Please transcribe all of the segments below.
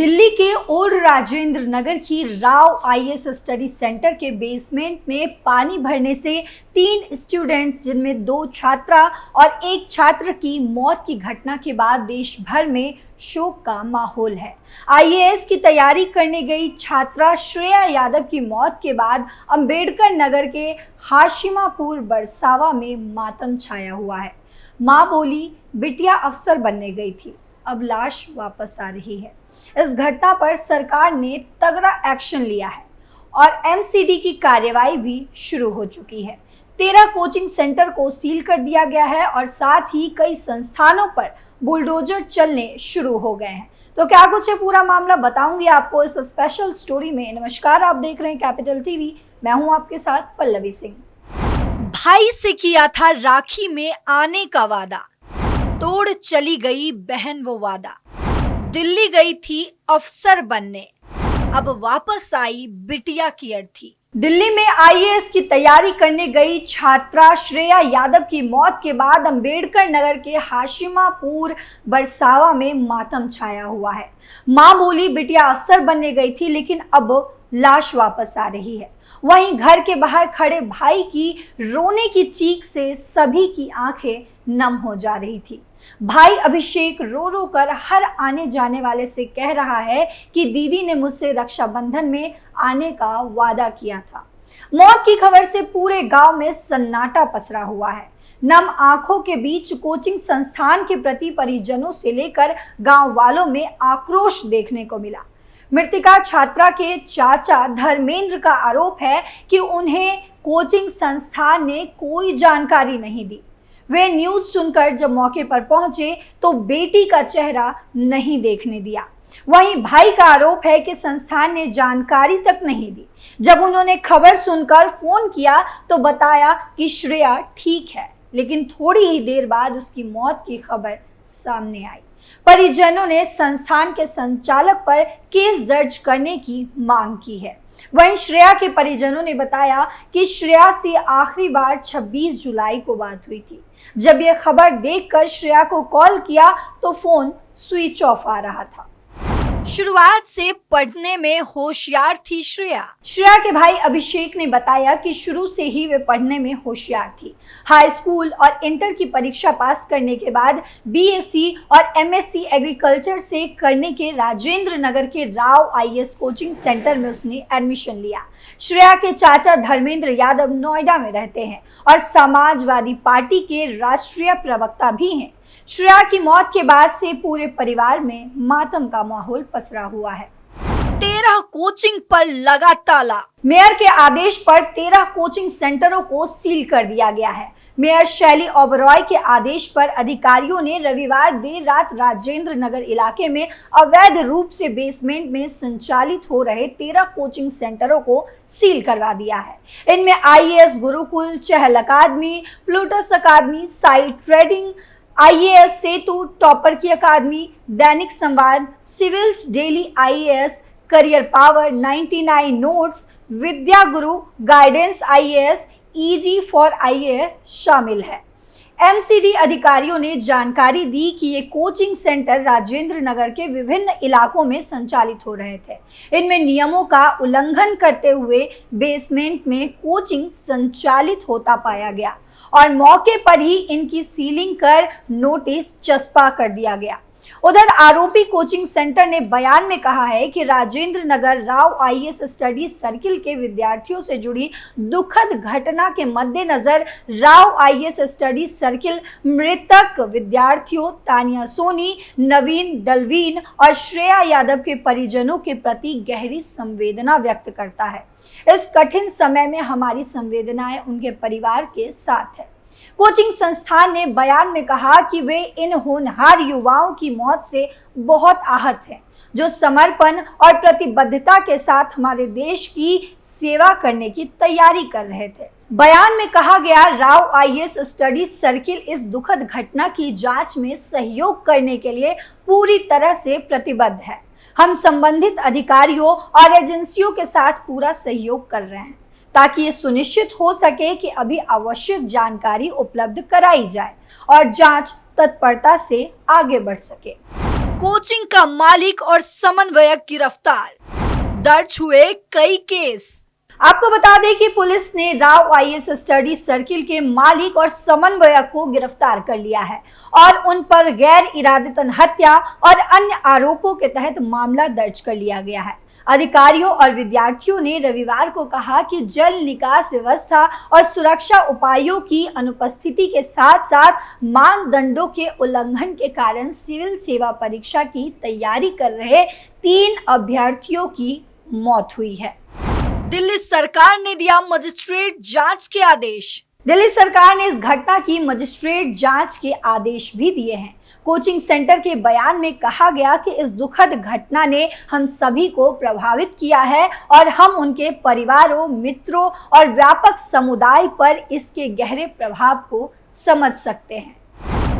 दिल्ली के ओल्ड राजेंद्र नगर की Rao IAS study centre के बेसमेंट में पानी भरने से 3 स्टूडेंट जिनमें 2 छात्रा और 1 छात्र की मौत की घटना के बाद देश भर में शोक का माहौल है। आईएएस की तैयारी करने गई छात्रा श्रेया यादव की मौत के बाद अंबेडकर नगर के हाशिमापुर बरसावा में मातम छाया हुआ है। मां बोली, बिटिया अफसर बनने गई थी, अब लाश वापस आ रही है। इस घटना पर सरकार ने तगड़ा एक्शन लिया है और एमसीडी की कार्यवाही भी शुरू हो चुकी है। 13 कोचिंग सेंटर को सील कर दिया गया है और साथ ही कई संस्थानों पर बुलडोजर चलने शुरू हो गए हैं। तो क्या कुछ है पूरा मामला, बताऊंगी आपको इस स्पेशल स्टोरी में। नमस्कार, आप देख रहे हैं कैपिटल टीवी, मैं हूं आपके साथ पल्लवी सिंह। भाई से किया था राखी में आने का वादा, तोड़ चली गई बहन वो वादा। दिल्ली गई थी अफसर बनने, अब वापस आई बिटिया की अर्थी। दिल्ली में आईएएस की तैयारी करने गई छात्रा श्रेया यादव की मौत के बाद अंबेडकर नगर के हाशिमापुर बरसावा में मातम छाया हुआ है। मां बोली, बिटिया अफसर बनने गई थी, लेकिन अब लाश वापस आ रही है। वहीं घर के बाहर खड़े भाई की रोने की चीख से सभी की आंखें नम हो जा रही थी। भाई अभिषेक रो रो कर हर आने जाने वाले से कह रहा है कि दीदी ने मुझसे रक्षाबंधन में आने का वादा किया था। मौत की खबर से पूरे गांव में सन्नाटा पसरा हुआ है। नम आंखों के बीच कोचिंग संस्थान के प्रति परिजनों से लेकर गांव वालों में आक्रोश देखने को मिला। मृतका छात्रा के चाचा धर्मेंद्र का आरोप है कि उन्हें कोचिंग संस्थान ने कोई जानकारी नहीं दी। वे न्यूज सुनकर जब मौके पर पहुंचे तो बेटी का चेहरा नहीं देखने दिया। वहीं भाई का आरोप है कि संस्थान ने जानकारी तक नहीं दी। जब उन्होंने खबर सुनकर फोन किया तो बताया कि श्रेया ठीक है, लेकिन थोड़ी ही देर बाद उसकी मौत की खबर सामने आई। परिजनों ने संस्थान के संचालक पर केस दर्ज करने की मांग की है। वहीं श्रेया के परिजनों ने बताया कि श्रेया से आखिरी बार 26 जुलाई को बात हुई थी। जब यह खबर देखकर श्रेया को कॉल किया तो फोन स्विच ऑफ आ रहा था। शुरुआत से पढ़ने में होशियार थी श्रेया। श्रेया के भाई अभिषेक ने बताया कि शुरू से ही वे पढ़ने में होशियार थी। हाई स्कूल और इंटर की परीक्षा पास करने के बाद बीएससी और एमएससी एग्रीकल्चर से करने के राजेंद्र नगर के राव आईएएस कोचिंग सेंटर में उसने एडमिशन लिया। श्रेया के चाचा धर्मेंद्र यादव नोएडा में रहते हैं और समाजवादी पार्टी के राष्ट्रीय प्रवक्ता भी हैं। श्रेया की मौत के बाद से पूरे परिवार में मातम का माहौल पसरा हुआ है। 13 कोचिंग पर लगा ताला। मेयर के आदेश पर 13 कोचिंग सेंटरों को सील कर दिया गया है। मेयर शैली ओबरॉय के आदेश पर अधिकारियों ने रविवार देर रात राजेंद्र नगर इलाके में अवैध रूप से बेसमेंट में संचालित हो रहे 13 कोचिंग सेंटरों को सील करवा दिया है। इनमें IAS Gurukul, Chahal academy, Plutus academy, Sai trading, IAS Setu, topper की academy, Dainik Samvad, civils daily IAS, career power, 99 notes, Vidya Guru, guidance IAS, easy for IAS शामिल है। एमसीडी अधिकारियों ने जानकारी दी कि ये कोचिंग सेंटर राजेंद्र नगर के विभिन्न इलाकों में संचालित हो रहे थे। इनमें नियमों का उल्लंघन करते हुए बेसमेंट में कोचिंग संचालित होता पाया गया और मौके पर ही इनकी सीलिंग कर नोटिस चस्पा कर दिया गया। उधर आरोपी कोचिंग सेंटर ने बयान में कहा है कि Rajendra Nagar Rao IAS study circle के विद्यार्थियों से जुड़ी दुखद घटना के मद्देनजर राव आईएएस स्टडी सर्किल मृतक विद्यार्थियों तानिया सोनी, नवीन डलवीन और श्रेया यादव के परिजनों के प्रति गहरी संवेदना व्यक्त करता है। इस कठिन समय में हमारी संवेदनाएं उनके परिवार के साथ है। कोचिंग संस्थान ने बयान में कहा कि वे इन होनहार युवाओं की मौत से बहुत आहत हैं, जो समर्पण और प्रतिबद्धता के साथ हमारे देश की सेवा करने की तैयारी कर रहे थे। बयान में कहा गया, राव आईएएस स्टडी सर्किल इस दुखद घटना की जांच में सहयोग करने के लिए पूरी तरह से प्रतिबद्ध है। हम संबंधित अधिकारियों और एजेंसियों के साथ पूरा सहयोग कर रहे हैं ताकि ये सुनिश्चित हो सके कि अभी आवश्यक जानकारी उपलब्ध कराई जाए और जांच तत्परता से आगे बढ़ सके। कोचिंग का मालिक और समन्वयक गिरफ्तार, दर्ज हुए कई केस। आपको बता दें कि पुलिस ने राव आईएएस स्टडी सर्किल के मालिक और समन्वयक को गिरफ्तार कर लिया है और उन पर गैर इरादतन हत्या और अन्य आरोपों के तहत मामला दर्ज कर लिया गया है। अधिकारियों और विद्यार्थियों ने रविवार को कहा कि जल निकास व्यवस्था और सुरक्षा उपायों की अनुपस्थिति के साथ साथ मानदंडों के उल्लंघन के कारण सिविल सेवा परीक्षा की तैयारी कर रहे 3 अभ्यर्थियों की मौत हुई है। दिल्ली सरकार ने दिया मजिस्ट्रेट जांच के आदेश। दिल्ली सरकार ने इस घटना की मजिस्ट्रेट जांच के आदेश भी दिए हैं। कोचिंग सेंटर के बयान में कहा गया कि इस दुखद घटना ने हम सभी को प्रभावित किया है और हम उनके परिवारों, मित्रों और व्यापक समुदाय पर इसके गहरे प्रभाव को समझ सकते हैं।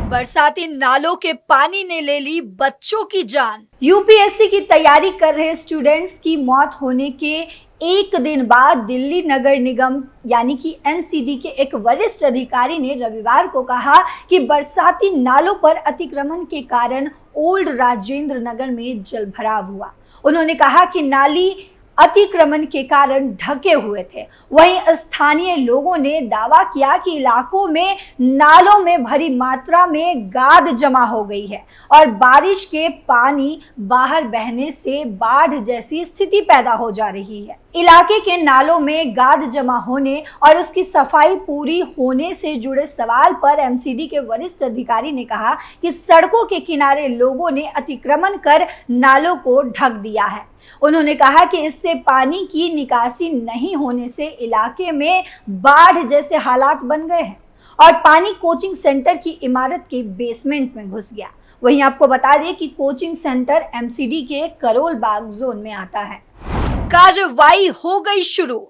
बरसाती नालों के पानी ने ले ली बच्चों की जान। यूपीएससी की तैयारी कर रहे स्टूडेंट्स की मौत होने के एक दिन बाद दिल्ली नगर निगम यानी कि एनसीडी के एक वरिष्ठ अधिकारी ने रविवार को कहा कि बरसाती नालों पर अतिक्रमण के कारण ओल्ड राजेंद्र नगर में जलभराव हुआ। उन्होंने कहा कि नाली अतिक्रमण के कारण ढके हुए थे। वहीं स्थानीय लोगों ने दावा किया कि इलाकों में नालों में भारी मात्रा में गाद जमा हो गई है और बारिश के पानी बाहर बहने से बाढ़ जैसी स्थिति पैदा हो जा रही है। इलाके के नालों में गाद जमा होने और उसकी सफाई पूरी होने से जुड़े सवाल पर एमसीडी के वरिष्ठ अधिकारी ने कहा कि सड़कों के किनारे लोगों ने अतिक्रमण कर नालों को ढक दिया है। उन्होंने कहा कि इससे पानी की निकासी नहीं होने से इलाके में बाढ़ जैसे हालात बन गए हैं और पानी कोचिंग सेंटर की इमारत के बेसमेंट में घुस गया। वहीं आपको बता दें कि कोचिंग सेंटर एमसीडी के करोल बाग जोन में आता है। कार्रवाई हो गई शुरू,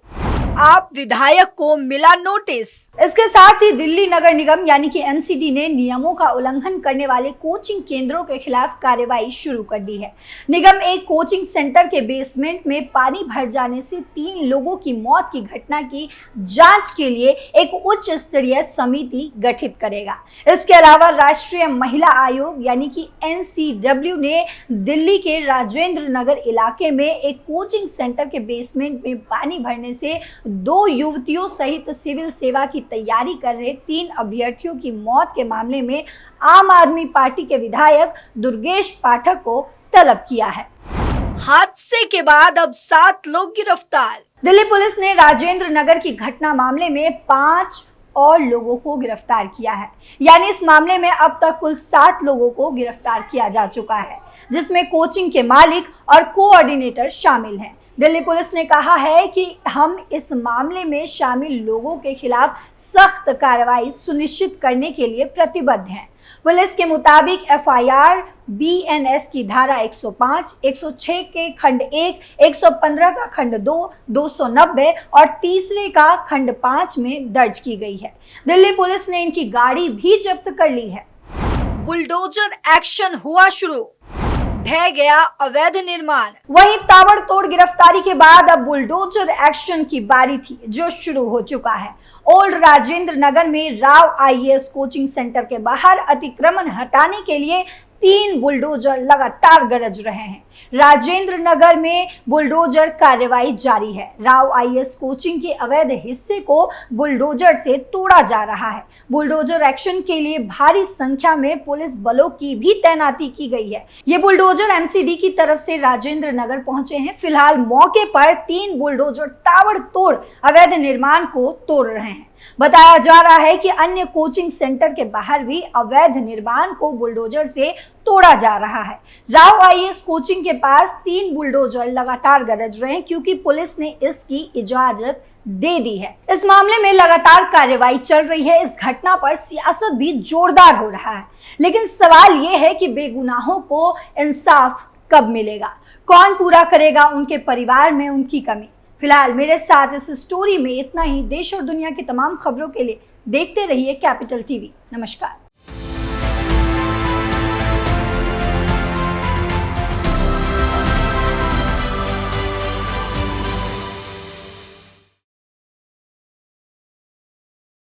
आप विधायक को मिला नोटिस। इसके साथ ही दिल्ली नगर निगम यानी कि एनसीडी ने नियमों का उल्लंघन करने वाले कोचिंग केंद्रों के खिलाफ कार्रवाई शुरू कर दी है। निगम एक कोचिंग सेंटर के बेसमेंट में पानी भर जाने से 3 लोगों की मौत की घटना की जांच के लिए एक उच्च स्तरीय समिति गठित करेगा। इसके अलावा राष्ट्रीय महिला आयोग यानी कि NCW ने दिल्ली के राजेंद्र नगर इलाके में एक कोचिंग सेंटर के बेसमेंट में पानी भरने से 2 युवतियों सहित सिविल सेवा की तैयारी कर रहे 3 अभ्यर्थियों की मौत के मामले में आम आदमी पार्टी के विधायक दुर्गेश पाठक को तलब किया है। हादसे के बाद अब 7 लोग गिरफ्तार। दिल्ली पुलिस ने राजेंद्र नगर की घटना मामले में 5 और लोगों को गिरफ्तार किया है, यानी इस मामले में अब तक कुल 7 लोगों को गिरफ्तार किया जा चुका है, जिसमें कोचिंग के मालिक और कोऑर्डिनेटर शामिल हैं। दिल्ली पुलिस ने कहा है कि हम इस मामले में शामिल लोगों के खिलाफ सख्त कार्रवाई सुनिश्चित करने के लिए प्रतिबद्ध हैं। पुलिस के मुताबिक एफआईआर बीएनएस की धारा 105, 106 के खंड 1, 115 का खंड 2, 290 और तीसरे का खंड 5 में दर्ज की गई है। दिल्ली पुलिस ने इनकी गाड़ी भी जब्त कर ली है। बुलडोजर एक्शन हुआ शुरू, ढह गया अवैध निर्माण। वहीं ताबड़तोड़ गिरफ्तारी के बाद अब बुलडोजर एक्शन की बारी थी, जो शुरू हो चुका है। ओल्ड राजेंद्र नगर में राव आईएएस कोचिंग सेंटर के बाहर अतिक्रमण हटाने के लिए 3 बुलडोजर लगातार गरज रहे हैं। राजेंद्र नगर में बुलडोजर कार्रवाई जारी है। राव आईएएस कोचिंग के अवैध हिस्से को बुलडोजर से तोड़ा जा रहा है। बुलडोजर एक्शन के लिए भारी संख्या में पुलिस बलों की भी तैनाती की गई है। ये बुलडोजर एमसीडी की तरफ से राजेंद्र नगर पहुंचे हैं। फिलहाल मौके पर 3 बुलडोजर ताबड़तोड़ अवैध निर्माण को तोड़ रहे हैं। बताया जा रहा है कि अन्य कोचिंग सेंटर के बाहर भी अवैध निर्माण को बुलडोजर से तोड़ा जा रहा है। राव आईएएस कोचिंग के पास 3 बुलडोजर लगातार गरज रहे हैं क्योंकि पुलिस ने इसकी इजाजत दे दी है। इस मामले में लगातार कार्रवाई चल रही है। इस घटना पर सियासत भी जोरदार हो रहा है, लेकिन सवाल ये है कि बेगुनाहों को इंसाफ कब मिलेगा? कौन पूरा करेगा उनके परिवार में उनकी कमी? फिलहाल मेरे साथ इस स्टोरी में इतना ही। देश और दुनिया की तमाम खबरों के लिए देखते रहिए कैपिटल टीवी। नमस्कार।